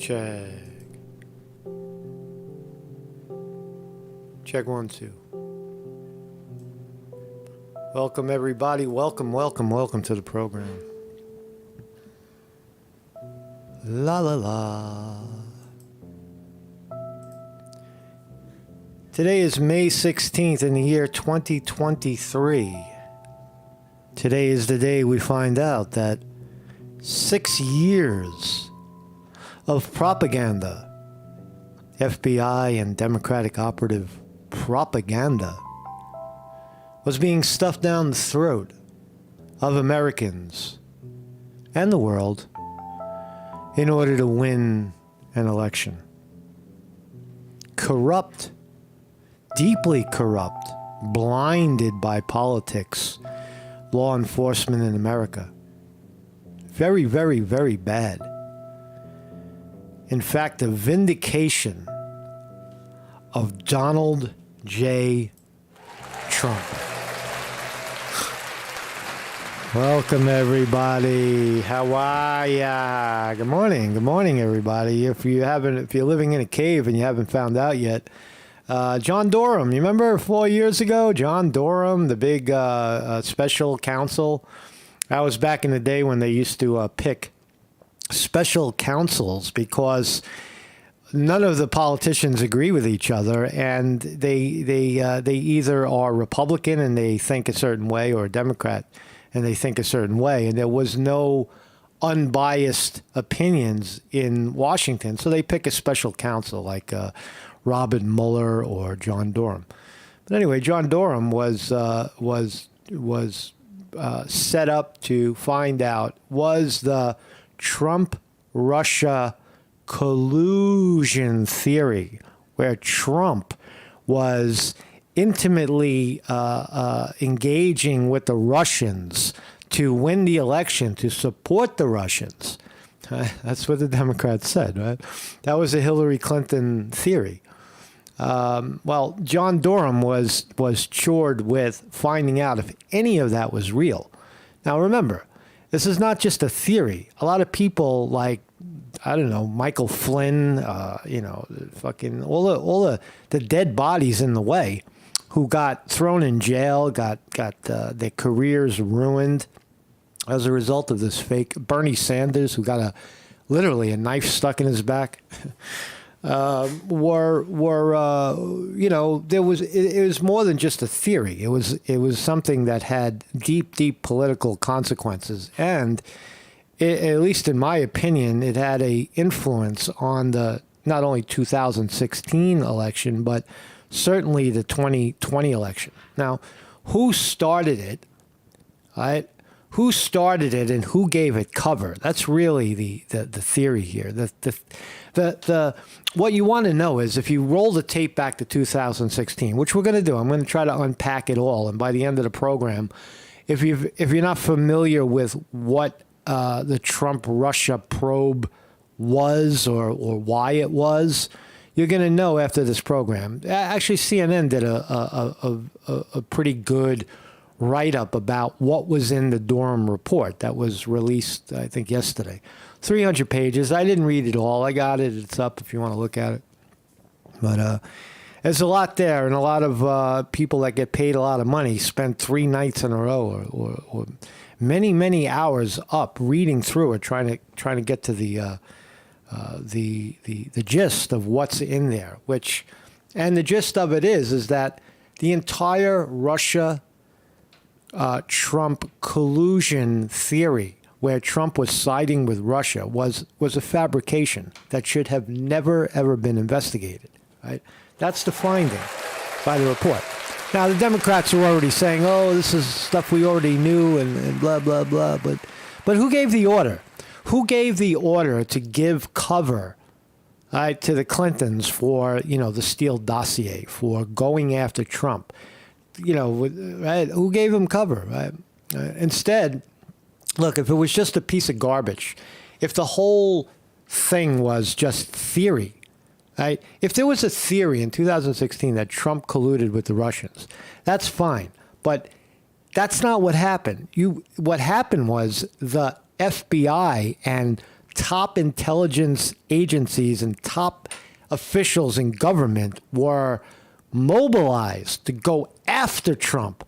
Check. Check 1, 2. Welcome, everybody. Welcome to the program. La la la. Today is May 16th in the year 2023. Today is the day we find out that 6 years of propaganda, FBI and Democratic operative propaganda, was being stuffed down the throat of Americans and the world in order to win an election. Corrupt, deeply corrupt, blinded by politics, law enforcement in America. Very, very, very bad. In fact, the vindication of Donald J. Trump. Welcome, everybody. How are ya? Good morning, everybody. If you're living in a cave and you haven't found out yet, John Durham. You remember 4 years ago, John Durham, the big special counsel. That was back in the day when they used to pick special counsels because none of the politicians agree with each other, and they either are Republican and they think a certain way, or Democrat and they think a certain way, and there was no unbiased opinions in Washington, so they pick a special counsel like Robin Mueller or John Durham. But anyway, John Durham was set up to find out, was the Trump-Russia collusion theory, where Trump was intimately engaging with the Russians to win the election, to support the Russians. That's what the Democrats said, right? That was a Hillary Clinton theory. Well, John Durham was charged with finding out if any of that was real. Now, remember, this is not just a theory. A lot of people like, I don't know, Michael Flynn, fucking all the dead bodies in the way, who got thrown in jail, got their careers ruined as a result of this fake. Bernie Sanders, who got literally a knife stuck in his back. It was more than just a theory. It was something that had deep political consequences, and at least in my opinion, it had a influence on the not only 2016 election, but certainly the 2020 election. Now, who started it? Right? Who started it and who gave it cover? That's really the theory here. The what you want to know is, if you roll the tape back to 2016, which we're going to do, I'm going to try to unpack it all. And by the end of the program, if you're not familiar with what the Trump-Russia probe was or why it was, you're going to know after this program. Actually, CNN did a pretty good write-up about what was in the Durham Report that was released, I think, yesterday. 300 pages. I didn't read it all. I got it. It's up if you want to look at it. But there's a lot there, and a lot of people that get paid a lot of money spend 3 nights in a row or many hours up reading through it, trying to get to the gist of what's in there. And the gist of it is that the entire Russia Trump collusion theory, where Trump was siding with Russia, was a fabrication that should have never ever been investigated. Right? That's the finding by the report. Now, the Democrats are already saying, oh, this is stuff we already knew and blah, blah, blah. But who gave the order? Who gave the order to give cover to the Clintons for, the Steele dossier, for going after Trump? Right? Who gave them cover? Right? Instead, look, if it was just a piece of garbage, if the whole thing was just theory, right? If there was a theory in 2016 that Trump colluded with the Russians, that's fine. But that's not what happened. What happened was the FBI and top intelligence agencies and top officials in government were mobilized to go after Trump.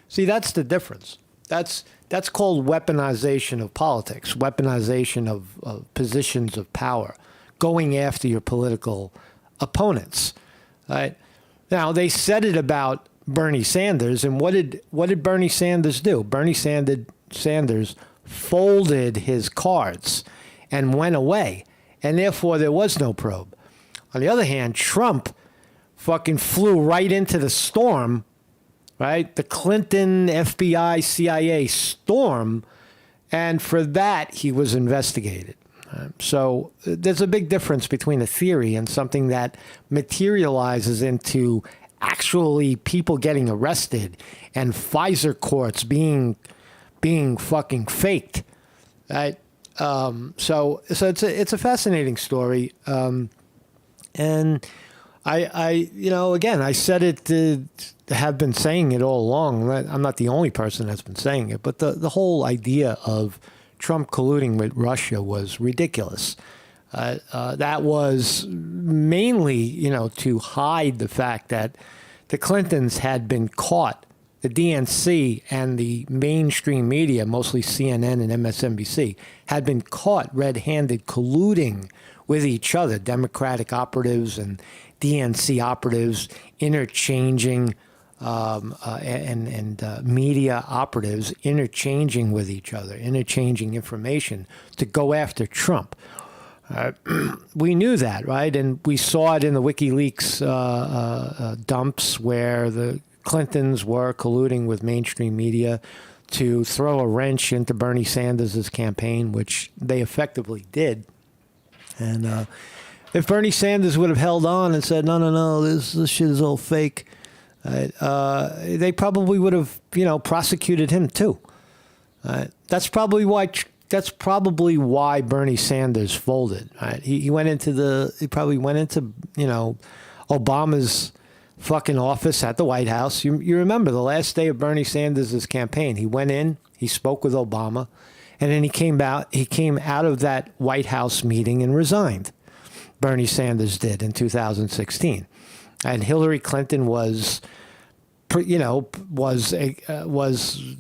See, that's the difference. That's called weaponization of politics, weaponization of positions of power, going after your political opponents. Right? Now, they said it about Bernie Sanders, and what did Bernie Sanders do? Bernie Sanders folded his cards and went away, and therefore there was no probe. On the other hand, Trump fucking flew right into the storm, right? The Clinton, FBI, CIA storm, and for that he was investigated. So there's a big difference between a theory and something that materializes into actually people getting arrested and Pfizer courts being fucking faked, right? So it's a fascinating story, and I again, I said it, have been saying it all along. I'm not the only person that's been saying it, but the whole idea of Trump colluding with Russia was ridiculous. That was mainly, to hide the fact that the Clintons had been caught. The DNC and the mainstream media, mostly CNN and MSNBC, had been caught red-handed colluding with each other, Democratic operatives and DNC operatives interchanging, and media operatives interchanging with each other, interchanging information to go after Trump. We knew that, right? And we saw it in the WikiLeaks dumps where the Clintons were colluding with mainstream media to throw a wrench into Bernie Sanders' campaign, which they effectively did. And if Bernie Sanders would have held on and said, no, this shit is all fake, they probably would have, prosecuted him too. That's probably why Bernie Sanders folded. Right? He probably went into Obama's fucking office at the White House. You remember the last day of Bernie Sanders' campaign. He went in, he spoke with Obama, and then he came out of that White House meeting and resigned. Bernie Sanders did in 2016. And Hillary Clinton was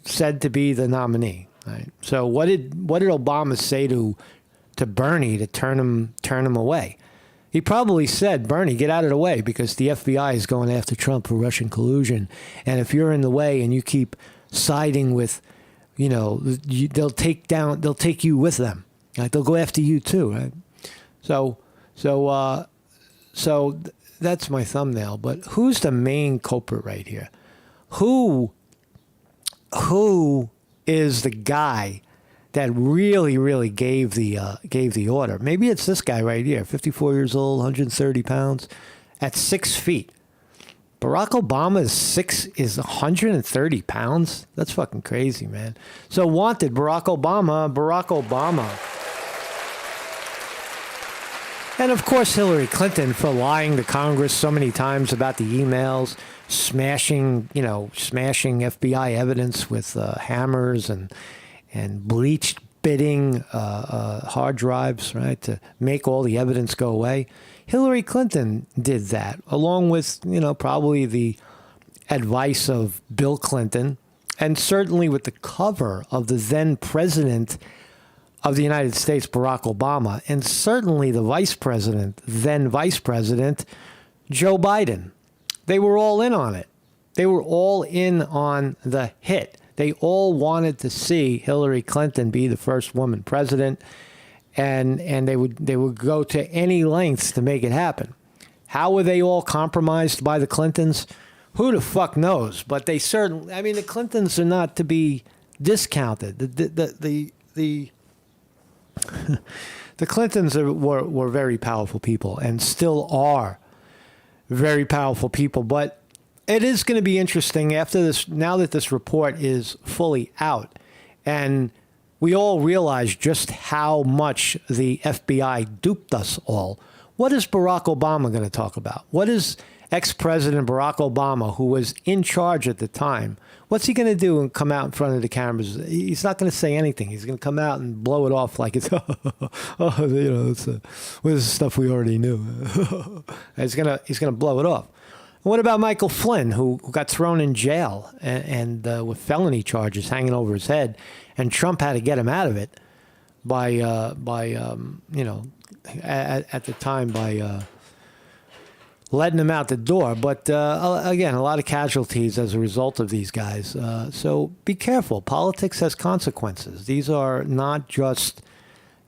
said to be the nominee. Right? So what did Obama say to Bernie to turn him away? He probably said, Bernie, get out of the way because the FBI is going after Trump for Russian collusion. And if you're in the way and you keep siding with, they'll take you with them. Like they'll go after you too, right? So that's my thumbnail. But who's the main culprit right here? Who is the guy that really gave the order? Maybe it's this guy right here, 54 years old, 130 pounds, at 6 feet. Barack Obama is 130 pounds. That's fucking crazy, man. So wanted, Barack Obama. And of course, Hillary Clinton for lying to Congress so many times about the emails, smashing FBI evidence with hammers and bleached bidding hard drives, right, to make all the evidence go away. Hillary Clinton did that, along with, probably the advice of Bill Clinton, and certainly with the cover of the then president of the United States, Barack Obama, and certainly the then vice president, Joe Biden. They were all in on it. They were all in on the hit. They all wanted to see Hillary Clinton be the first woman president, and they would go to any lengths to make it happen. How were they all compromised by the Clintons? Who the fuck knows? But they certainly, the Clintons are not to be discounted. The Clintons were very powerful people and still are very powerful people. But it is going to be interesting after this, now that this report is fully out and we all realize just how much the FBI duped us all. What is Barack Obama going to talk about? What is ex-President Barack Obama, who was in charge at the time, what's he going to do and come out in front of the cameras? He's not going to say anything. He's going to come out and blow it off like it's, it's the stuff we already knew. he's going to blow it off. What about Michael Flynn, who got thrown in jail and with felony charges hanging over his head, and Trump had to get him out of it by at the time by letting him out the door. But again, a lot of casualties as a result of these guys. So be careful. Politics has consequences. These are not just,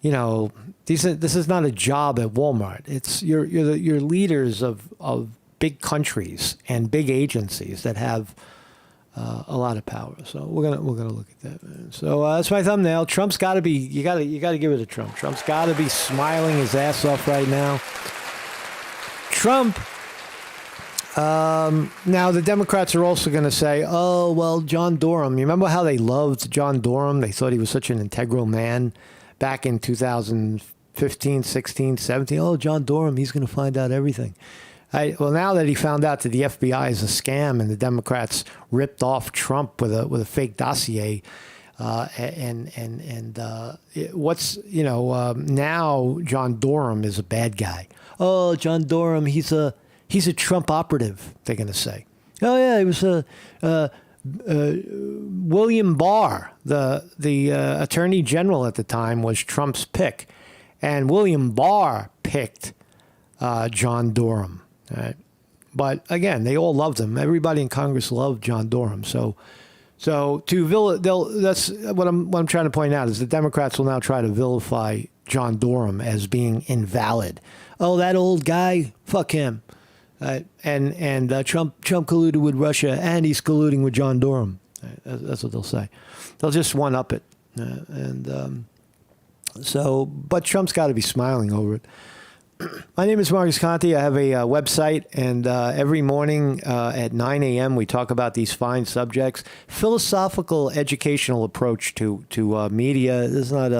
this is not a job at Walmart. It's you're leaders of big countries and big agencies that have a lot of power. So we're gonna look at that, man. So that's my thumbnail. Trump's got to be. You got to give it to Trump. Trump's got to be smiling his ass off right now. Trump. Now the Democrats are also going to say, "Oh well, John Durham. You remember how they loved John Durham? They thought he was such an integral man back in 2015, 16, 17. Oh, John Durham. He's going to find out everything." Well, now that he found out that the FBI is a scam and the Democrats ripped off Trump with a fake dossier, now John Durham is a bad guy. Oh, John Durham, he's a Trump operative. They're going to say. Oh yeah, he was William Barr, the Attorney General at the time, was Trump's pick, and William Barr picked John Durham. Right. But again, they all loved him. Everybody in Congress loved John Durham. So that's what I'm trying to point out is the Democrats will now try to vilify John Durham as being invalid. Oh, that old guy, fuck him. And Trump colluded with Russia, and he's colluding with John Durham. That's what they'll say. They'll just one up it, but Trump's got to be smiling over it. My name is Marcus Conte. I have a website, and every morning at 9 a.m. we talk about these fine subjects. Philosophical, educational approach to media. This is not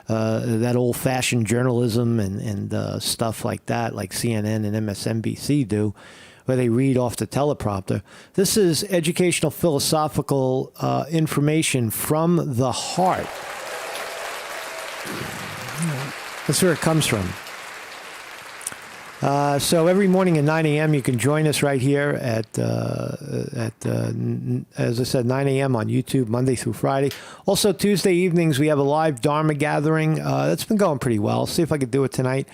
that old-fashioned journalism and stuff like that, like CNN and MSNBC do, where they read off the teleprompter. This is educational, philosophical information from the heart. That's where it comes from. So every morning at 9 a.m. you can join us right here at as I said, 9 a.m. on YouTube, Monday through Friday. Also, Tuesday evenings we have a live Dharma gathering. That's been going pretty well. See if I could do it tonight.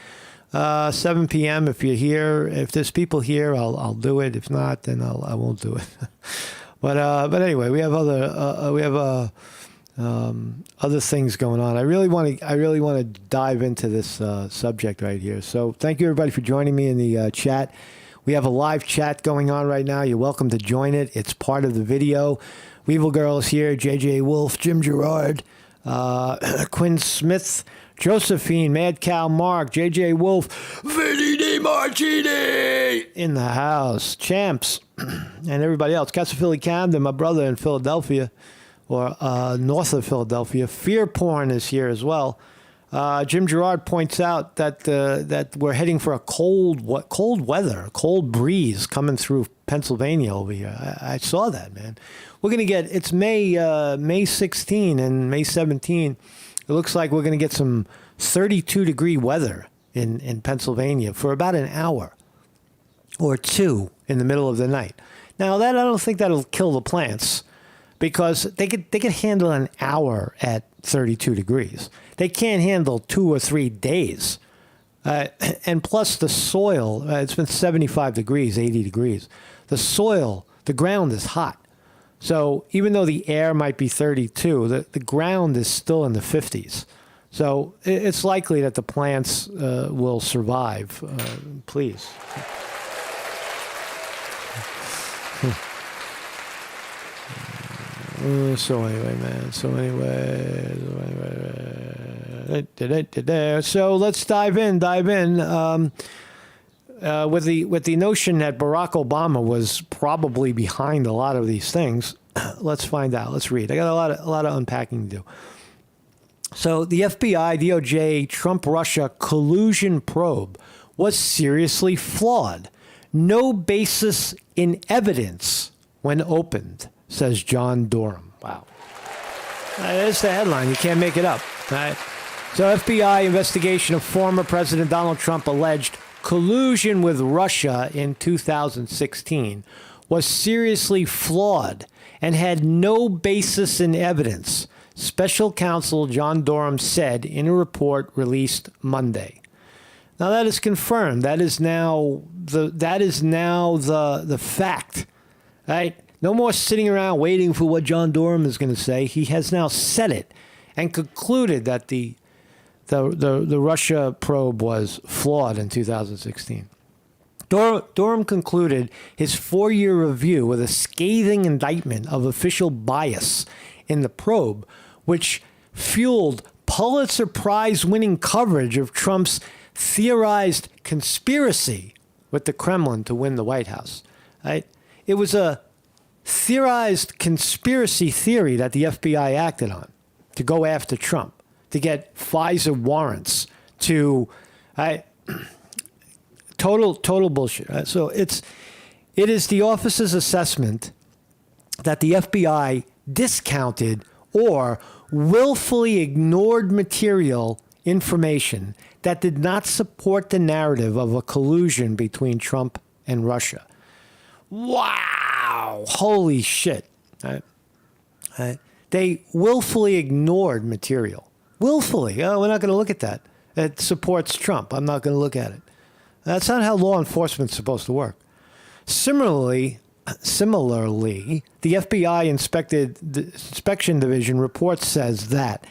7 p.m. If you're here, if there's people here, I'll do it. If not, then I won't do it. But anyway, we have other things going on. I really want to dive into this subject right here. So thank you everybody for joining me in the chat. We have a live chat going on right now. You're welcome to join it. It's part of the video. Weevil Girl is here. JJ Wolf, Jim Gerard, Quinn Smith, Josephine, Mad Cow Mark, JJ Wolf, Vinny DiMartini in the house. Champs and everybody else. Castle Philly Camden, my brother in Philadelphia. Or north of Philadelphia. Fear Porn is here as well. Jim Gerard points out that we're heading for a cold weather, a cold breeze coming through Pennsylvania over here. I saw that, man. We're going to get, it's May 16 and May 17. It looks like we're going to get some 32-degree weather in Pennsylvania for about an hour or two in the middle of the night. Now, I don't think that'll kill the plants, because they could handle an hour at 32 degrees. They can't handle 2 or 3 days. And plus the soil, it's been 75 degrees, 80 degrees. The soil, the ground is hot. So even though the air might be 32, the ground is still in the 50s. So it's likely that the plants will survive. Please. So let's dive in. With the notion that Barack Obama was probably behind a lot of these things. Let's find out. Let's read. I got a lot of unpacking to do. So the FBI, DOJ, Trump-Russia collusion probe was seriously flawed. no basis in evidence when opened, says John Durham. Wow. That's the headline. You can't make it up. Right? So FBI investigation of former President Donald Trump alleged collusion with Russia in 2016 was seriously flawed and had no basis in evidence, Special Counsel John Durham said in a report released Monday. Now that is confirmed. That is now the fact, right? No more sitting around waiting for what John Durham is going to say. He has now said it and concluded that the Russia probe was flawed in 2016. Durham concluded his 4-year review with a scathing indictment of official bias in the probe, which fueled Pulitzer Prize-winning coverage of Trump's theorized conspiracy with the Kremlin to win the White House. Right? It was a theorized conspiracy theory that the FBI acted on to go after Trump, to get FISA warrants, to total bullshit. Right? So it is the office's assessment that the FBI discounted or willfully ignored material information that did not support the narrative of a collusion between Trump and Russia. Wow! Holy shit. Right? They willfully ignored material. Willfully. Oh, we're not going to look at that. It supports Trump. I'm not going to look at it. That's not how law enforcement's supposed to work. Similarly, the FBI Inspection Division report says that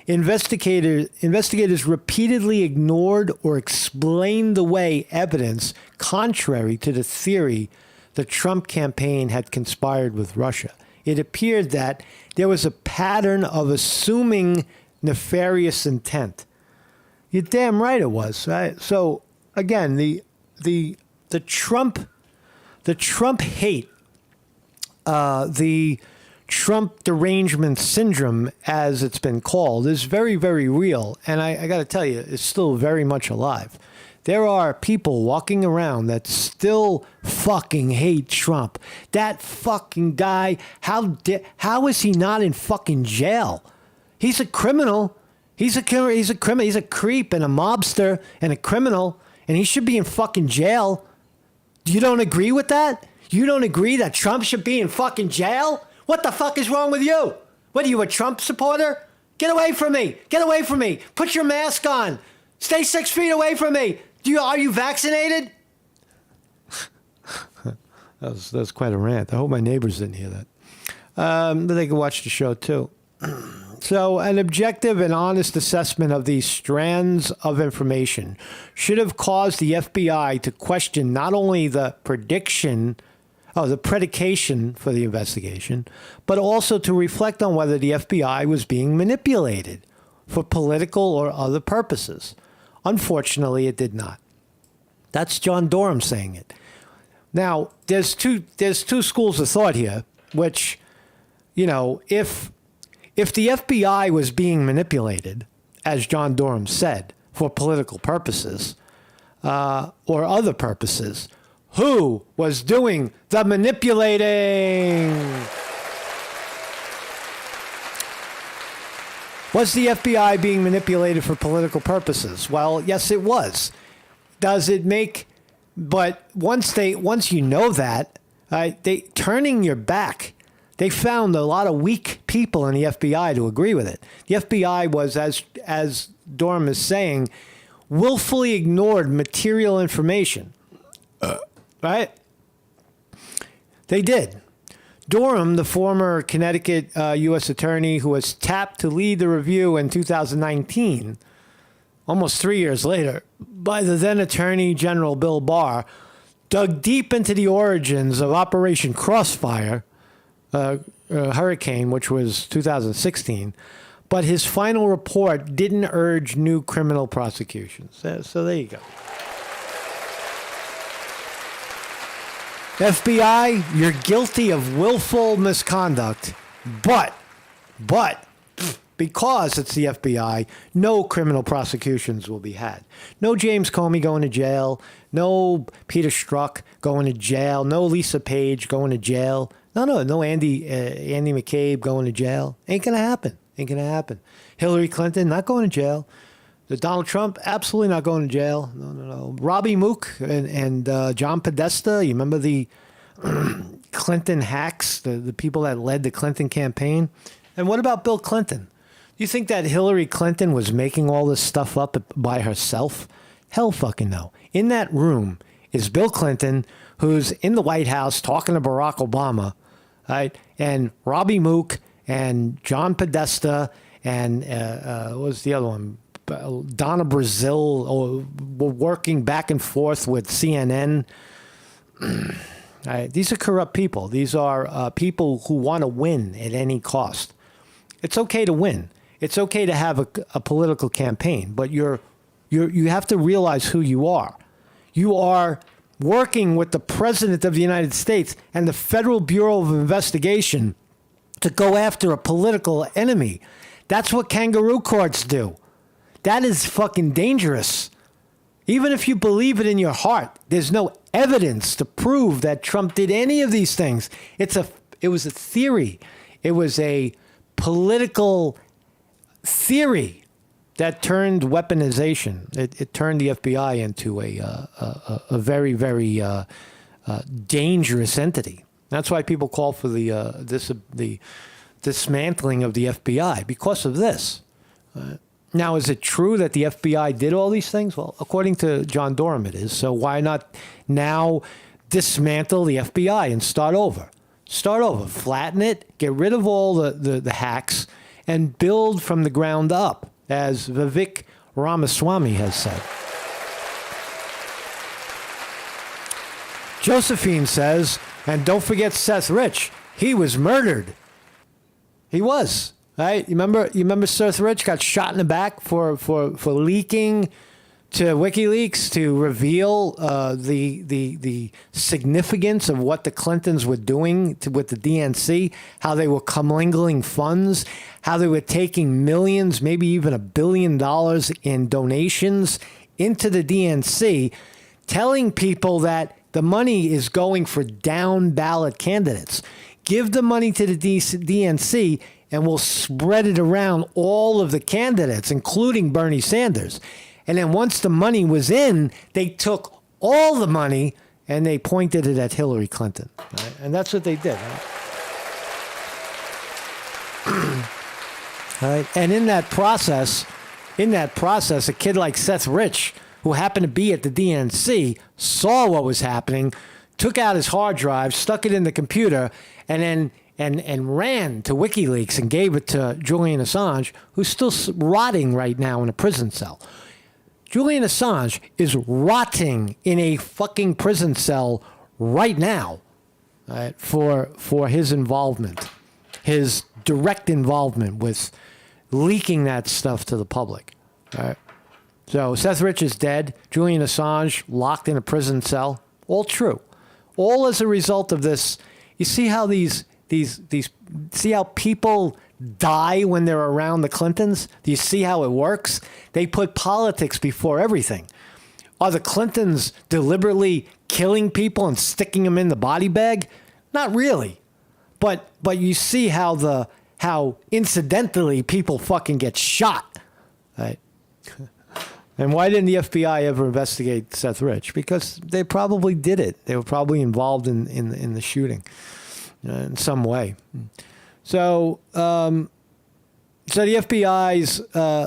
investigators repeatedly ignored or explained away evidence contrary to the theory the Trump campaign had conspired with Russia. It appeared that there was a pattern of assuming nefarious intent. You're damn right it was, right? So again, the Trump hate, the Trump derangement syndrome, as it's been called, is very, very real. And I got to tell you, it's still very much alive. There are people walking around that still fucking hate Trump. That fucking guy, how is he not in fucking jail? He's a criminal. He's a criminal. He's a creep and a mobster and a criminal, and he should be in fucking jail. You don't agree with that? You don't agree that Trump should be in fucking jail? What the fuck is wrong with you? What are you, a Trump supporter? Get away from me. Get away from me. Put your mask on. Stay 6 feet away from me. Are you vaccinated? That was quite a rant. I hope my neighbors didn't hear that. But they can watch the show too. So an objective and honest assessment of these strands of information should have caused the FBI to question not only the predication, the predication for the investigation, but also to reflect on whether the FBI was being manipulated for political or other purposes. Unfortunately, it did not. That's John Durham saying it. Now, there's two schools of thought here, which, if the FBI was being manipulated, as John Durham said, for political purposes or other purposes, who was doing the manipulating? Was the FBI being manipulated for political purposes? Well, yes, it was. Does it make? But once you know that, they turning your back. They found a lot of weak people in the FBI to agree with it. The FBI was, as Durham is saying, willfully ignored material information. Right? They did. Durham, the former Connecticut U.S. attorney who was tapped to lead the review in 2019, almost 3 years later, by the then Attorney General Bill Barr, dug deep into the origins of Operation Crossfire, hurricane, which was 2016, but his final report didn't urge new criminal prosecutions. So there you go. FBI, you're guilty of willful misconduct, but because it's the FBI, no criminal prosecutions will be had. No James Comey going to jail. No Peter Strzok going to jail. No Lisa Page going to jail. No Andy McCabe going to jail. Ain't going to happen. Ain't going to happen. Hillary Clinton not going to jail. Donald Trump absolutely not going to jail. No. Robbie Mook and John Podesta. You remember the Clinton hacks, the people that led the Clinton campaign? And what about Bill Clinton? Do you think that Hillary Clinton was making all this stuff up by herself? Hell fucking no. In that room is Bill Clinton, who's in the White House talking to Barack Obama, right? And Robbie Mook and John Podesta and what was the other one? Donna Brazile were working back and forth with CNN. Right? These are corrupt people. These are people who want to win at any cost. It's okay to win. It's okay to have a political campaign, but you have to realize who you are. You are working with the President of the United States and the Federal Bureau of Investigation to go after a political enemy. That's what kangaroo courts do. That is fucking dangerous. Even if you believe it in your heart, there's no evidence to prove that Trump did any of these things. It was a theory. It was a political theory that turned weaponization. It turned the FBI into a very, very dangerous entity. That's why people call for the dismantling of the FBI because of this. Now, is it true that the FBI did all these things? Well, according to John Durham, it is. So why not now dismantle the FBI and start over? Start over, flatten it, get rid of all the hacks, and build from the ground up, as Vivek Ramaswamy has said. Josephine says, and don't forget Seth Rich. He was murdered. He was. Right? You remember Seth Rich got shot in the back for leaking to WikiLeaks to reveal the significance of what the Clintons were doing with the DNC, how they were commingling funds, how they were taking millions, maybe even $1 billion in donations into the DNC, telling people that the money is going for down ballot candidates. Give the money to the DNC and we'll spread it around all of the candidates, including Bernie Sanders. And then once the money was in, they took all the money and they pointed it at Hillary Clinton. Right? And that's what they did. Right? Right? And in that process, a kid like Seth Rich, who happened to be at the DNC, saw what was happening, took out his hard drive, stuck it in the computer, and then and ran to WikiLeaks and gave it to Julian Assange, who's still rotting right now in a prison cell. Julian Assange is rotting in a fucking prison cell right now, right, for his involvement, his direct involvement with leaking that stuff to the public. Right? So Seth Rich is dead. Julian Assange locked in a prison cell. All true. All as a result of this. You see how see how people die when they're around the Clintons? Do you see how it works? They put politics before everything. Are the Clintons deliberately killing people and sticking them in the body bag? Not really. But you see how incidentally people fucking get shot. Right? And why didn't the FBI ever investigate Seth Rich? Because they probably did it. They were probably involved in the shooting in some way. So the FBI's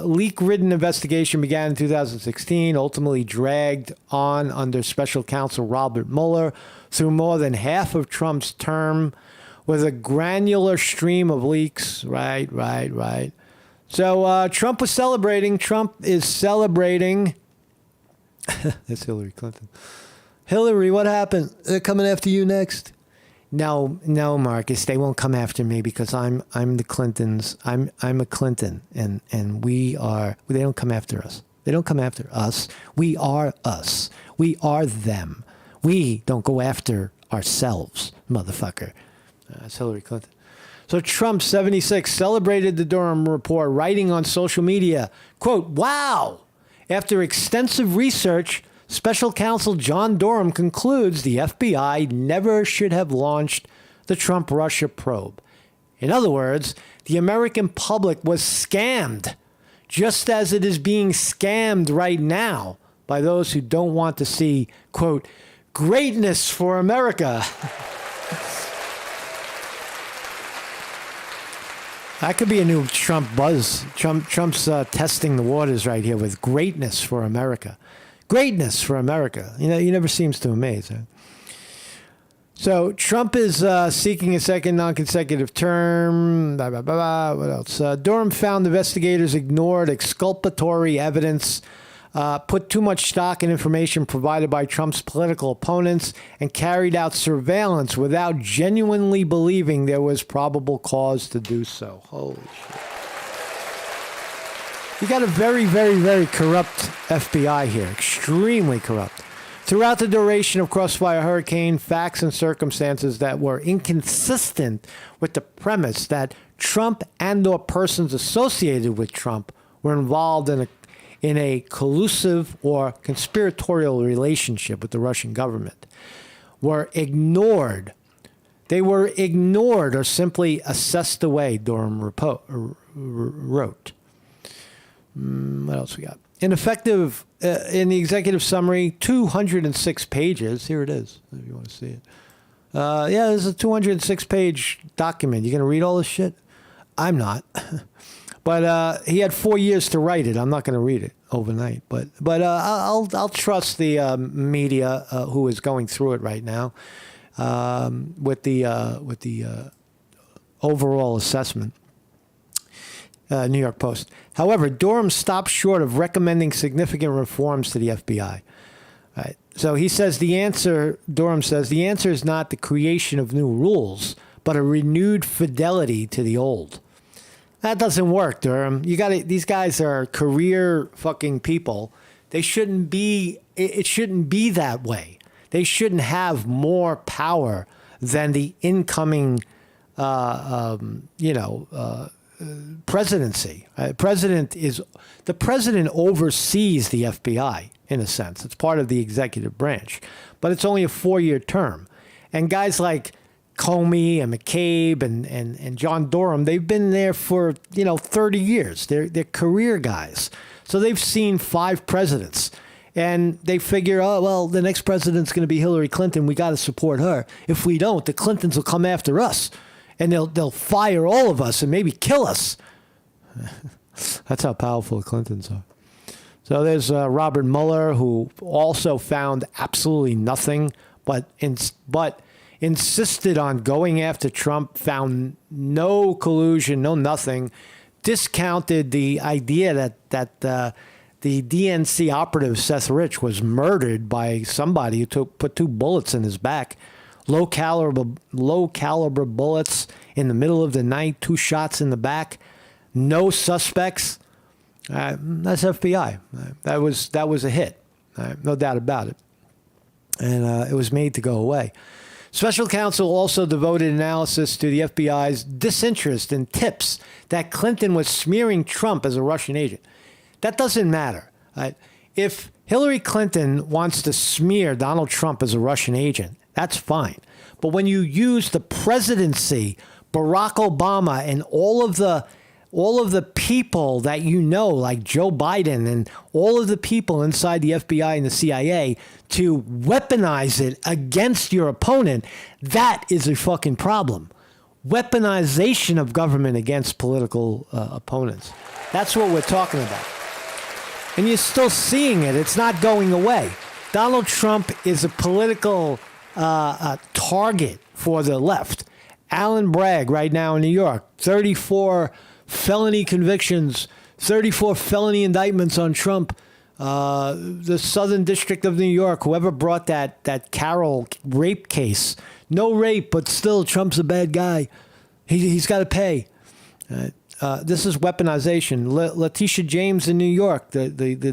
leak-ridden investigation began in 2016, ultimately dragged on under Special Counsel Robert Mueller through more than half of Trump's term with a granular stream of leaks. Right. So Trump is celebrating. It's Hillary Clinton. Hillary, what happened? They're coming after you next. No, Marcus, they won't come after me because I'm the Clintons. I'm a Clinton, and they don't come after us. They don't come after us. We are us. We are them. We don't go after ourselves, motherfucker. That's Hillary Clinton. So Trump, 76, celebrated the Durham Report, writing on social media, quote, "Wow. After extensive research, Special Counsel John Durham concludes the FBI never should have launched the Trump-Russia probe." In other words, the American public was scammed, just as it is being scammed right now by those who don't want to see, quote, "greatness for America." That could be a new Trump buzz. Trump's testing the waters right here with greatness for America. Greatness for America. You know, he never seems to amaze. Huh? So Trump is seeking a second non-consecutive term. Blah, blah, blah, blah. What else? Durham found investigators ignored exculpatory evidence, put too much stock in information provided by Trump's political opponents, and carried out surveillance without genuinely believing there was probable cause to do so. Holy shit. You got a very, very, very corrupt FBI here. Extremely corrupt. Throughout the duration of Crossfire Hurricane, facts and circumstances that were inconsistent with the premise that Trump and/or persons associated with Trump were involved in a collusive or conspiratorial relationship with the Russian government were ignored. They were ignored or simply assessed away, Durham wrote. What else we got? In the executive summary, 206 pages. Here it is, if you want to see it. Yeah, this is a 206-page document. You going to read all this shit? I'm not. But he had 4 years to write it. I'm not going to read it overnight. But I'll trust the media who is going through it right now with the overall assessment. New York Post. However, Durham stopped short of recommending significant reforms to the FBI. Right. So he says Durham says, the answer is not the creation of new rules, but a renewed fidelity to the old. That doesn't work, Durham. These guys are career fucking people. They shouldn't be, it shouldn't be that way. They shouldn't have more power than the incoming, presidency. The president oversees the FBI in a sense. It's part of the executive branch, but it's only a 4-year term. And guys like Comey and McCabe and John Durham, they've been there for 30 years. They're career guys, so they've seen 5 presidents, and they figure, oh well, the next president's going to be Hillary Clinton. We got to support her. If we don't, the Clintons will come after us. And they'll fire all of us and maybe kill us. That's how powerful the Clintons are. So there's Robert Mueller, who also found absolutely nothing, but insisted on going after Trump, found no collusion, no nothing, discounted the idea that the DNC operative Seth Rich was murdered by somebody who put 2 bullets in his back. Low caliber bullets in the middle of the night, 2 shots in the back, no suspects. That's FBI. That was a hit, no doubt about it. And it was made to go away. Special counsel also devoted analysis to the FBI's disinterest in tips that Clinton was smearing Trump as a Russian agent. That doesn't matter. If Hillary Clinton wants to smear Donald Trump as a Russian agent, that's fine. But when you use the presidency, Barack Obama, and all of the people that like Joe Biden and all of the people inside the FBI and the CIA to weaponize it against your opponent, that is a fucking problem. Weaponization of government against political opponents. That's what we're talking about. And you're still seeing it. It's not going away. Donald Trump is a political target for the left. Alan Bragg right now in New York, 34 felony convictions, 34 felony indictments on Trump. The Southern District of New York, whoever brought that Carol rape case, no rape, but still Trump's a bad guy. He's got to pay. This is weaponization. Letitia James in New York, the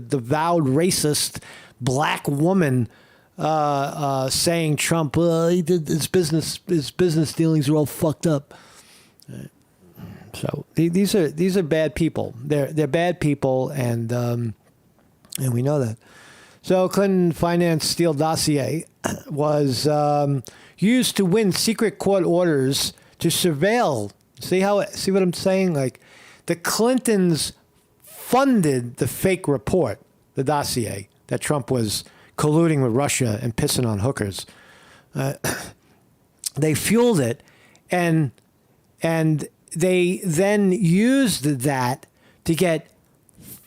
devoued racist black woman, saying Trump, he did his business dealings are all fucked up. So these are bad people. They're bad people, and we know that. So Clinton finance Steele dossier was used to win secret court orders to surveil. See what I'm saying? Like, the Clintons funded the fake report, the dossier, that Trump was colluding with Russia and pissing on hookers. They fueled it, and they then used that to get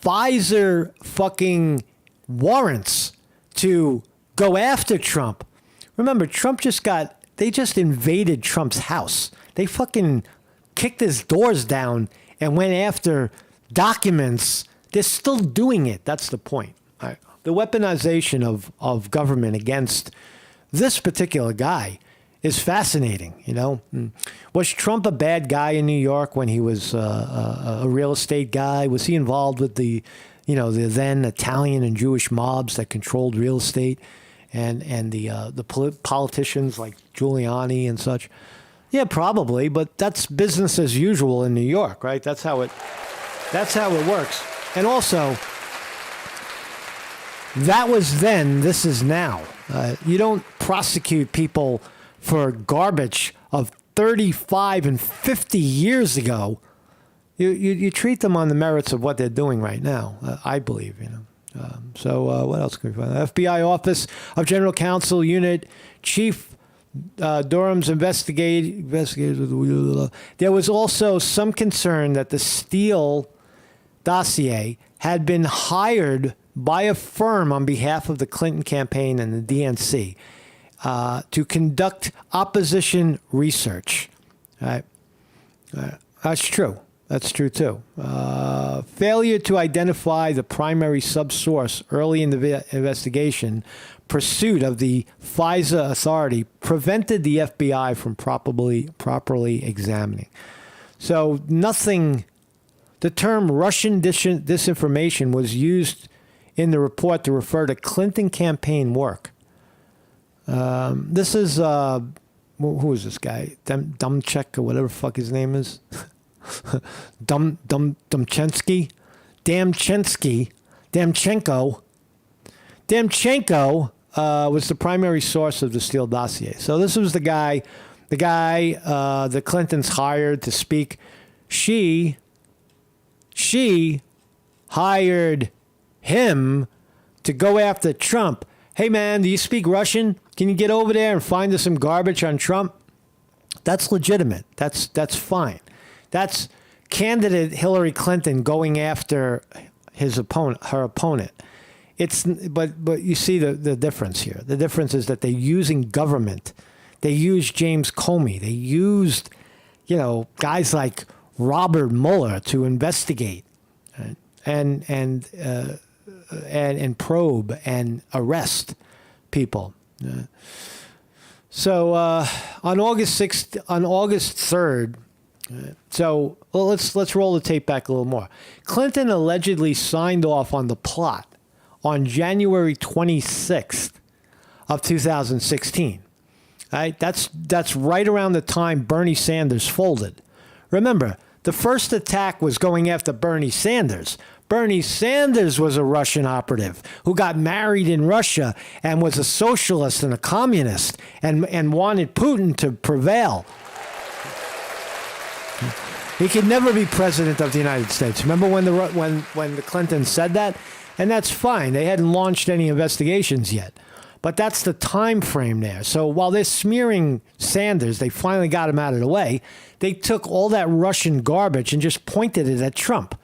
Pfizer fucking warrants to go after Trump. Remember, they just invaded Trump's house. They fucking kicked his doors down and went after documents. They're still doing it. That's the point. Right. The weaponization of government against this particular guy is fascinating. Was Trump a bad guy in New York when he was a real estate guy? Was he involved with the then Italian and Jewish mobs that controlled real estate, and the politicians like Giuliani and such? Yeah, probably, but that's business as usual in New York, right? That's how it works. And also, that was then, this is now. You don't prosecute people for garbage of 35 and 50 years ago. You treat them on the merits of what they're doing right now, I believe. So what else can we find? FBI Office of General Counsel Unit Chief Durham's investigators. There was also some concern that the Steele dossier had been hired by a firm on behalf of the Clinton campaign and the DNC to conduct opposition research. Right? That's true. That's true, too. Failure to identify the primary subsource early in the investigation, pursuit of the FISA authority, prevented the FBI from properly examining. So nothing, the term Russian disinformation was used in the report to refer to Clinton campaign work. This is, who is this guy? Dumchek or whatever the fuck his name is. Damchenko. Damchenko was the primary source of the Steele dossier. So this was the guy the Clintons hired to speak. She hired him to go after Trump. Hey man, do you speak Russian? Can you get over there and find us some garbage on Trump? That's legitimate. That's fine. That's candidate Hillary Clinton going after her opponent. But you see the difference here. The difference is that they're using government. They used James Comey. They used, guys like Robert Mueller to investigate and probe and arrest people. So on August 3rd. So let's roll the tape back a little more. Clinton allegedly signed off on the plot on January 26th of 2016. Right? That's right around the time Bernie Sanders folded. Remember, the first attack was going after Bernie Sanders. Bernie Sanders was a Russian operative who got married in Russia and was a socialist and a communist and wanted Putin to prevail. He could never be president of the United States. Remember when the Clintons said that? And that's fine. They hadn't launched any investigations yet. But that's the time frame there. So while they're smearing Sanders, they finally got him out of the way. They took all that Russian garbage and just pointed it at Trump.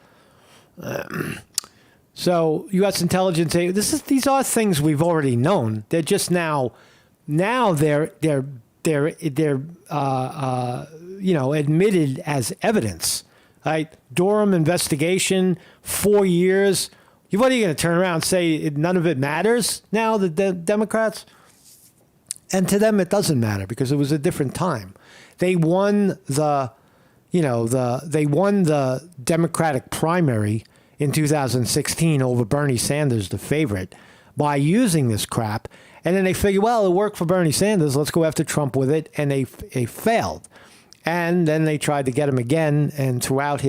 So U.S. intelligence, these are things we've already known. They're just now they're admitted as evidence. Right? Durham investigation, 4 years. What are you going to turn around and say none of it matters now, the Democrats? And to them, it doesn't matter because it was a different time. They won the Democratic primary in 2016 over Bernie Sanders, the favorite, by using this crap. And then they figure, well, it worked for Bernie Sanders. Let's go after Trump with it. And they failed. And then they tried to get him again. And throughout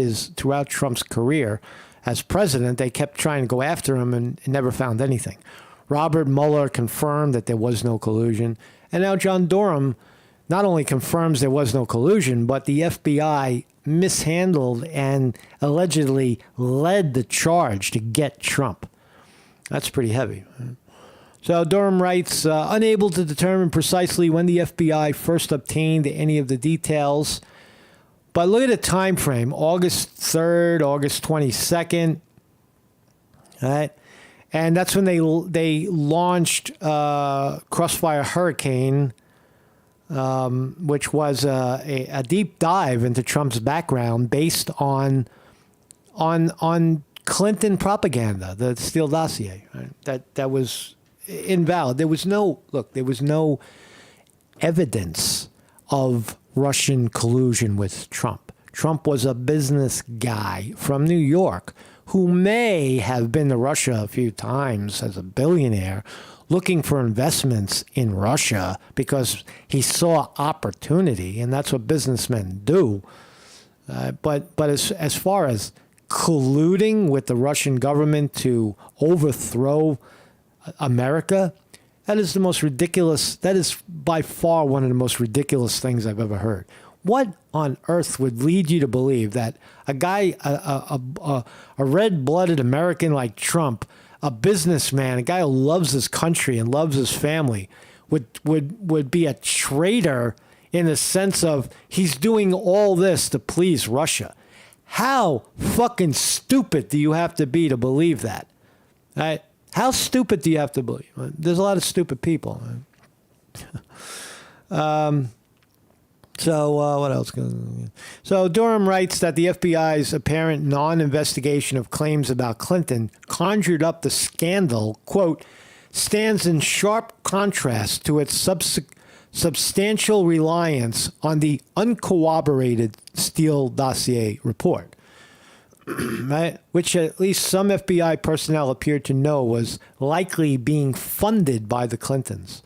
Trump's career as president, they kept trying to go after him and never found anything. Robert Mueller confirmed that there was no collusion. And now John Durham not only confirms there was no collusion, but the FBI mishandled and allegedly led the charge to get Trump. That's pretty heavy. So Durham writes, unable to determine precisely when the FBI first obtained any of the details. But look at the time frame, August 3rd, August 22nd. All right. And that's when they launched Crossfire Hurricane, which was a deep dive into Trump's background based on Clinton propaganda, the Steele dossier. Right? That was invalid. There was no evidence of Russian collusion with Trump. Trump was a business guy from New York who may have been to Russia a few times as a billionaire, looking for investments in Russia because he saw opportunity, and that's what businessmen do. But as far as colluding with the Russian government to overthrow America, that is the most ridiculous. That is by far one of the most ridiculous things I've ever heard. What on earth would lead you to believe that a guy, a red-blooded American like Trump, a businessman, a guy who loves his country and loves his family, would be a traitor in the sense of he's doing all this to please Russia? How fucking stupid do you have to be to believe that? Right? How stupid do you have to believe? There's a lot of stupid people. So what else? So Durham writes that the FBI's apparent non-investigation of claims about Clinton conjured up the scandal, quote, stands in sharp contrast to its substantial reliance on the uncorroborated Steele dossier report, right? Which at least some FBI personnel appeared to know was likely being funded by the Clintons.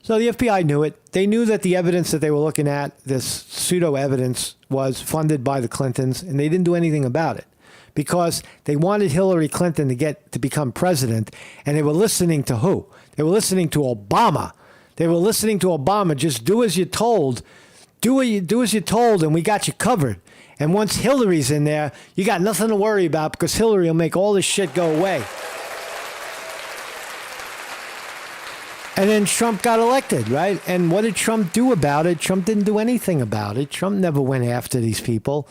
So the FBI knew it. They knew that the evidence that they were looking at, this pseudo evidence, was funded by the Clintons, and they didn't do anything about it because they wanted Hillary Clinton to become president, and they were listening to who? They were listening to Obama. They were listening to Obama. Just do as you're told. Do as you're told, and we got you covered. And once Hillary's in there, you got nothing to worry about because Hillary will make all this shit go away. And then Trump got elected, right? And what did Trump do about it? Trump didn't do anything about it. Trump never went after these people.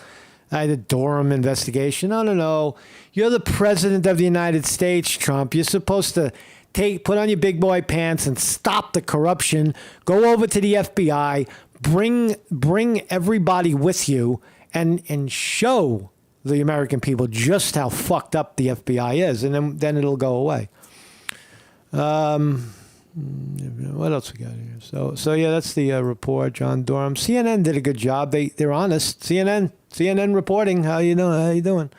The Durham investigation. No. You're the president of the United States, Trump. You're supposed to put on your big boy pants and stop the corruption. Go over to the FBI. Bring everybody with you and show the American people just how fucked up the FBI is. And then it'll go away. What else we got here? So yeah, that's the report. John Durham. CNN did a good job. They're honest. CNN reporting. How you doing?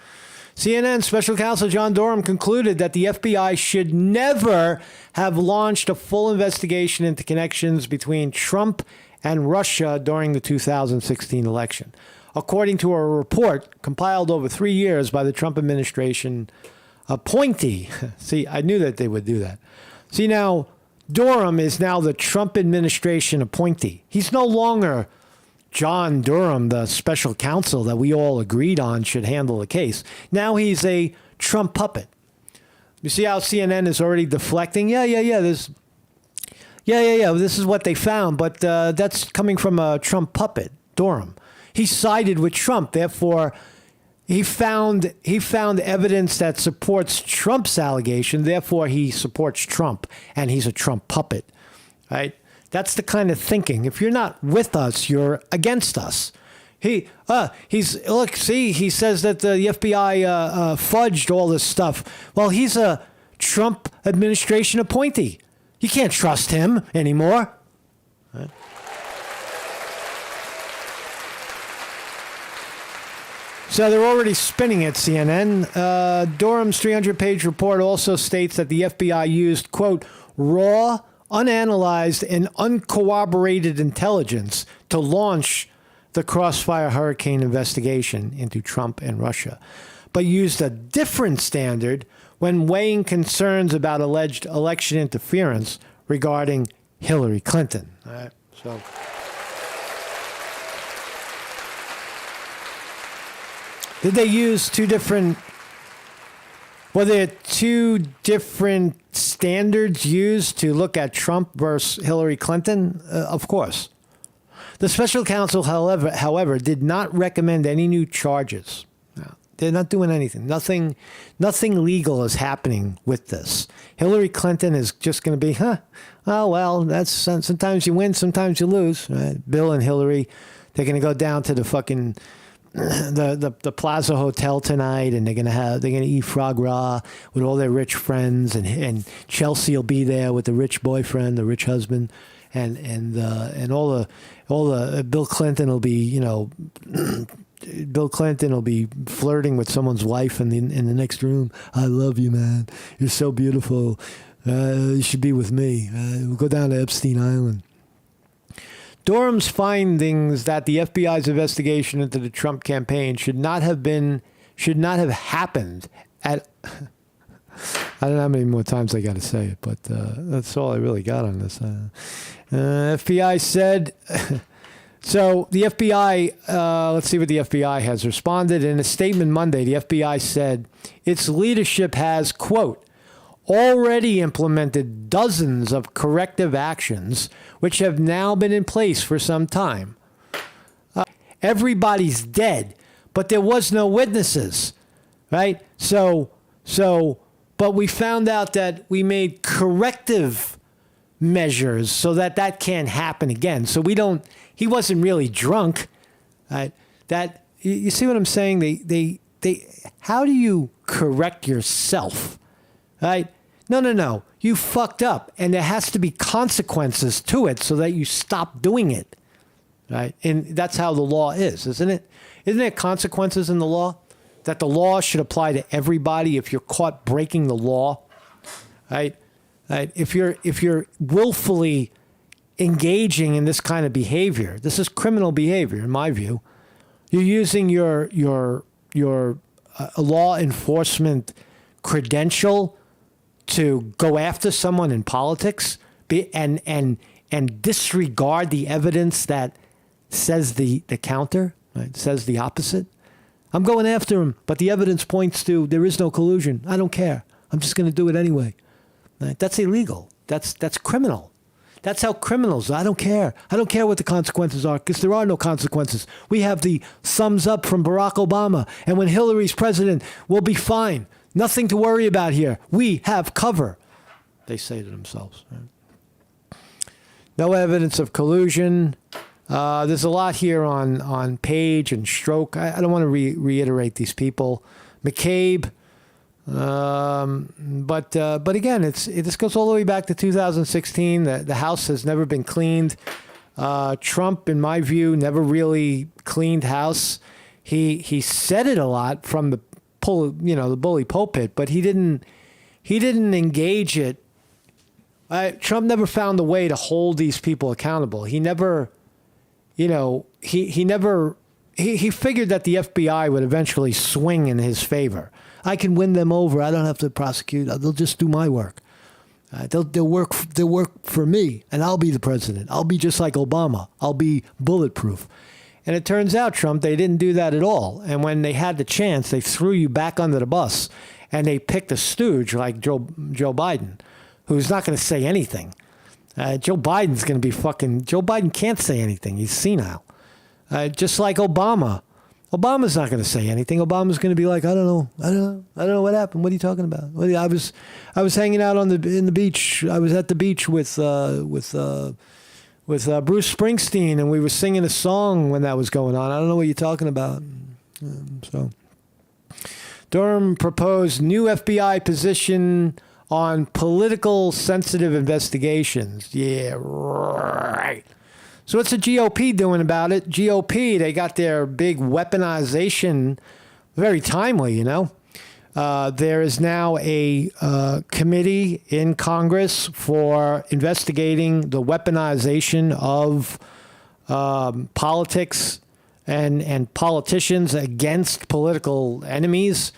CNN Special Counsel John Durham concluded that the FBI should never have launched a full investigation into connections between Trump and Russia during the 2016 election, according to a report compiled over 3 years by the Trump administration appointee. See, I knew that they would do that. See, now Durham is now the Trump administration appointee. He's no longer John Durham, the special counsel that we all agreed on should handle the case. Now he's a Trump puppet. You see how CNN is already deflecting? Yeah. This is what they found, but that's coming from a Trump puppet, Durham. He sided with Trump, therefore he found evidence that supports Trump's allegation. Therefore, he supports Trump, and he's a Trump puppet, right? That's the kind of thinking. If you're not with us, you're against us. He says that the FBI fudged all this stuff. Well, he's a Trump administration appointee. You can't trust him anymore. Right? So they're already spinning at CNN. Durham's 300-page report also states that the FBI used, quote, raw, unanalyzed, and uncorroborated intelligence to launch the Crossfire Hurricane investigation into Trump and Russia, but used a different standard when weighing concerns about alleged election interference regarding Hillary Clinton. All right, so did they use two different? Were there two different standards used to look at Trump versus Hillary Clinton? Of course. The special counsel, however, did not recommend any new charges. No, they're not doing anything. Nothing legal is happening with this. Hillary Clinton is just going to be, oh, well, that's sometimes you win, sometimes you lose. Right? Bill and Hillary, they're going to go down to the fucking the Plaza Hotel tonight, and they're gonna eat foie gras with all their rich friends, and Chelsea will be there with the rich boyfriend, the rich husband, and all the Bill Clinton will be, Bill Clinton will be flirting with someone's wife in the next room. I love you, man. You're so beautiful. You should be with me. We'll go down to Epstein Island. Durham's findings that the FBI's investigation into the Trump campaign should not have happened at. I don't know how many more times I got to say it, but that's all I really got on this. FBI said. So the FBI, let's see what the FBI has responded. In a statement Monday, the FBI said its leadership has, quote, already implemented dozens of corrective actions which have now been in place for some time. Everybody's dead, but there was no witnesses, right? But we found out that we made corrective measures so that can't happen again. So he wasn't really drunk, right? That, you see what I'm saying? They how do you correct yourself? Right? No. You fucked up, and there has to be consequences to it so that you stop doing it. Right? And that's how the law is, isn't it? Isn't there consequences in the law? That the law should apply to everybody if you're caught breaking the law. Right? If you're willfully engaging in this kind of behavior, this is criminal behavior, in my view. You're using your law enforcement credential to go after someone in politics and disregard the evidence that says the counter, right? Says the opposite. I'm going after him, but the evidence points to there is no collusion. I don't care. I'm just going to do it anyway. Right? That's illegal. That's criminal. That's how criminals. I don't care. I don't care what the consequences are, because there are no consequences. We have the thumbs up from Barack Obama, and when Hillary's president, we'll be fine. Nothing to worry about here. We have cover, they say to themselves. Right? No evidence of collusion. There's a lot here on Page and Stroke. I don't want to reiterate these people. McCabe. But again, this goes all the way back to 2016. The House has never been cleaned. Trump, in my view, never really cleaned house. He said it a lot from the bully pulpit, but he didn't engage it. Trump never found a way to hold these people accountable. He never, he figured that the FBI would eventually swing in his favor. I can win them over. I don't have to prosecute. They'll just do my work. They'll work for me, and I'll be the president. I'll be just like Obama. I'll be bulletproof. And it turns out, Trump, they didn't do that at all. And when they had the chance, they threw you back under the bus, and they picked a stooge like Joe Biden, who's not going to say anything. Joe Biden's going to be Joe Biden can't say anything. He's senile. Just like Obama. Obama's not going to say anything. Obama's going to be like, I don't know what happened. What are you talking about? I was hanging out in the beach. I was at the beach with Bruce Springsteen, and we were singing a song when that was going on. I don't know what you're talking about. Durham proposed new FBI position on political sensitive investigations. Yeah, right. So what's the GOP doing about it? GOP, they got their big weaponization, very timely, There is now a committee in Congress for investigating the weaponization of politics and politicians against political enemies.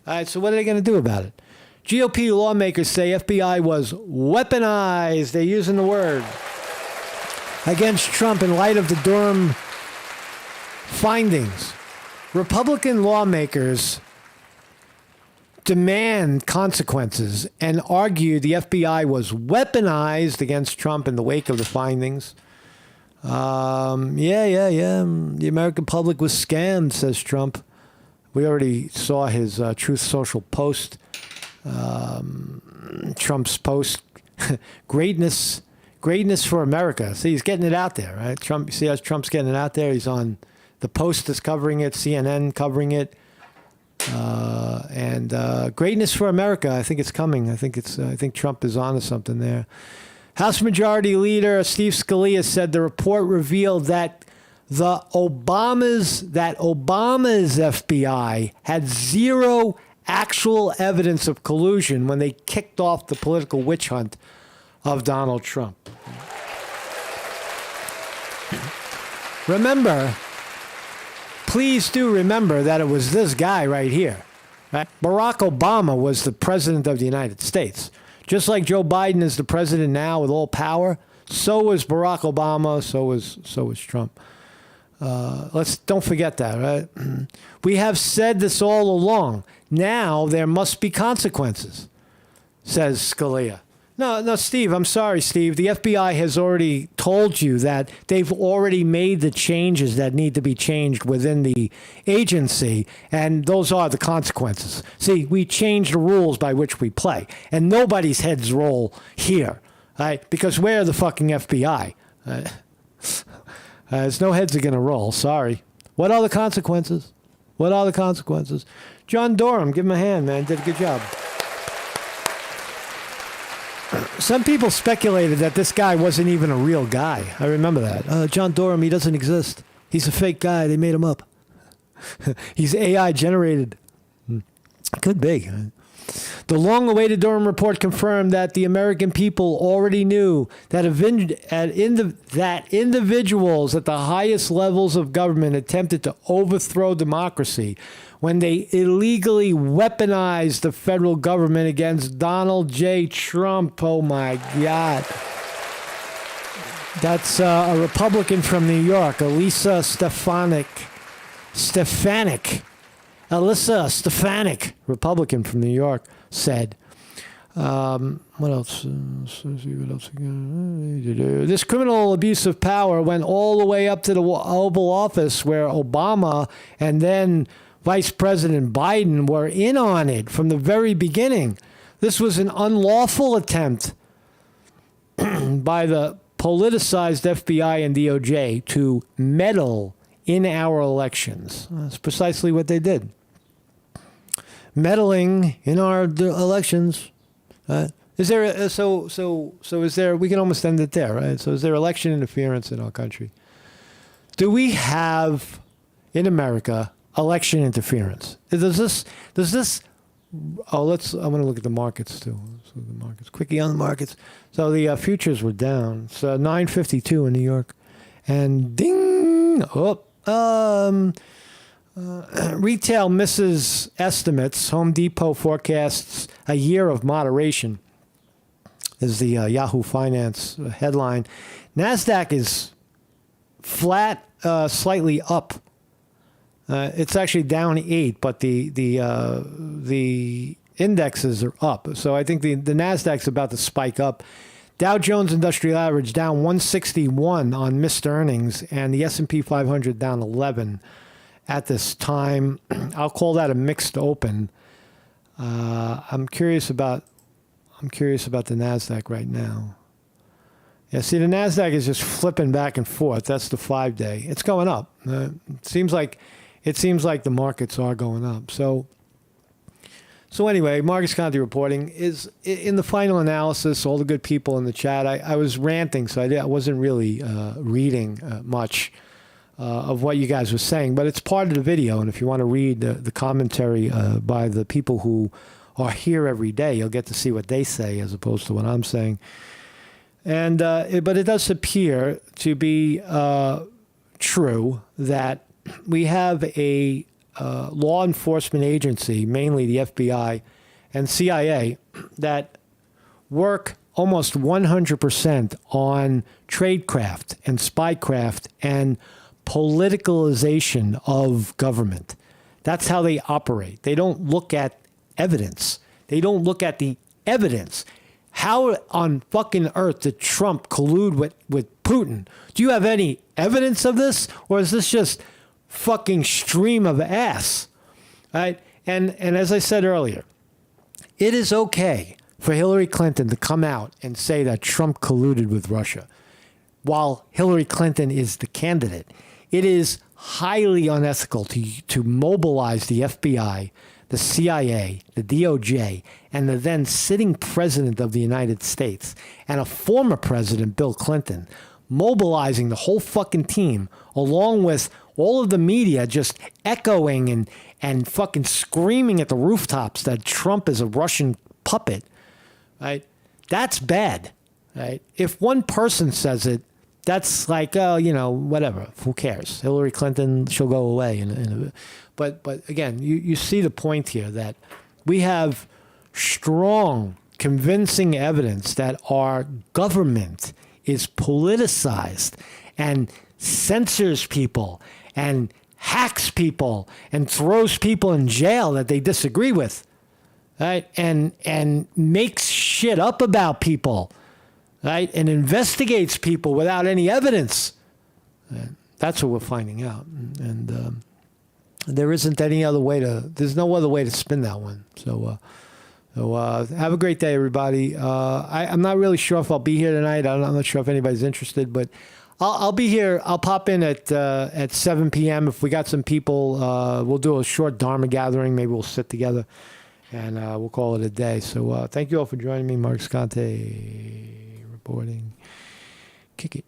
All right, so what are they going to do about it? GOP lawmakers say FBI was weaponized, they're using the word, against Trump in light of the Durham findings. Republican lawmakers demand consequences and argue the FBI was weaponized against Trump in the wake of the findings. The American public was scammed, says Trump. We already saw his Truth Social post. Trump's post, greatness for America. See, he's getting it out there, right? Trump. See how Trump's getting it out there. He's on the Post is covering it, CNN covering it, and greatness for America. I think it's coming. I think Trump is onto something there. House Majority Leader Steve Scalia said the report revealed that Obama's FBI had zero actual evidence of collusion when they kicked off the political witch hunt of Donald Trump. Please do remember that it was this guy right here. Right? Barack Obama was the president of the United States. Just like Joe Biden is the president now with all power, so was Barack Obama, so was Trump. Don't forget that, right? We have said this all along. Now there must be consequences, says Scalia. No, Steve, I'm sorry, Steve. The FBI has already told you that they've already made the changes that need to be changed within the agency, and those are the consequences. See, we change the rules by which we play, and nobody's heads roll here, right? Because we're the fucking FBI. There's no heads are going to roll. Sorry. What are the consequences? John Durham, give him a hand, man. Did a good job. Some people speculated that this guy wasn't even a real guy. I remember that. John Durham, he doesn't exist. He's a fake guy. They made him up. He's AI generated. Could be. The long-awaited Durham Report confirmed that the American people already knew that individuals at the highest levels of government attempted to overthrow democracy when they illegally weaponized the federal government against Donald J. Trump. Oh, my God. That's a Republican from New York, Alyssa Stefanik, Republican from New York, said. What else? This criminal abuse of power went all the way up to the Oval Office, where Obama and then Vice President Biden were in on it from the very beginning. This was an unlawful attempt by the politicized FBI and DOJ to meddle in our elections. That's precisely what they did. Meddling in our elections. Is there is there? We can almost end it there, right? So is there election interference in our country? Do we have in America election interference? Does this? I want to look at the markets too. So the markets, quickie on the markets. So the futures were down. So 952 in New York, and ding. Retail misses estimates. Home Depot forecasts a year of moderation, is the Yahoo Finance headline. NASDAQ is flat, slightly up. It's actually down 8, but the indexes are up. So I think the NASDAQ's about to spike up. Dow Jones Industrial Average down 161 on missed earnings, and the S&P 500 down 11 at this time. I'll call that a mixed open. I'm curious about the NASDAQ right now. Yeah, see, the NASDAQ is just flipping back and forth. That's the 5-day. It's going up. It seems like the markets are going up. So anyway, Marcus Conte reporting is in the final analysis. All the good people in the chat. I was ranting, so I wasn't really reading much of what you guys were saying, but it's part of the video. And if you want to read the commentary by the people who are here every day, you'll get to see what they say as opposed to what I'm saying. And but it does appear to be true that we have a law enforcement agency, mainly the FBI and CIA, that work almost 100% on tradecraft and spycraft and politicalization of government. That's how they operate. They don't look at evidence. They don't look at the evidence. How on fucking earth did Trump collude with Putin? Do you have any evidence of this? Or is this just fucking stream of ass? Right? And as I said earlier, it is okay for Hillary Clinton to come out and say that Trump colluded with Russia while Hillary Clinton is the candidate. It is highly unethical to mobilize the FBI, the CIA, the DOJ, and the then sitting president of the United States and a former president, Bill Clinton, mobilizing the whole fucking team along with all of the media just echoing and fucking screaming at the rooftops that Trump is a Russian puppet, right? That's bad, right? If one person says it, that's like, oh, whatever. Who cares? Hillary Clinton, she'll go away. But again, you see the point here that we have strong, convincing evidence that our government is politicized and censors people and hacks people and throws people in jail that they disagree with, right? And makes shit up about people, right? And investigates people without any evidence. That's what we're finding out. And there isn't any other way there's no other way to spin that one. So have a great day, everybody. I'm not really sure if I'll be here tonight. I'm not sure if anybody's interested, but I'll be here. I'll pop in at 7 p.m. If we got some people, we'll do a short Dharma gathering. Maybe we'll sit together and we'll call it a day. So thank you all for joining me. Mark Scante reporting. Kick it.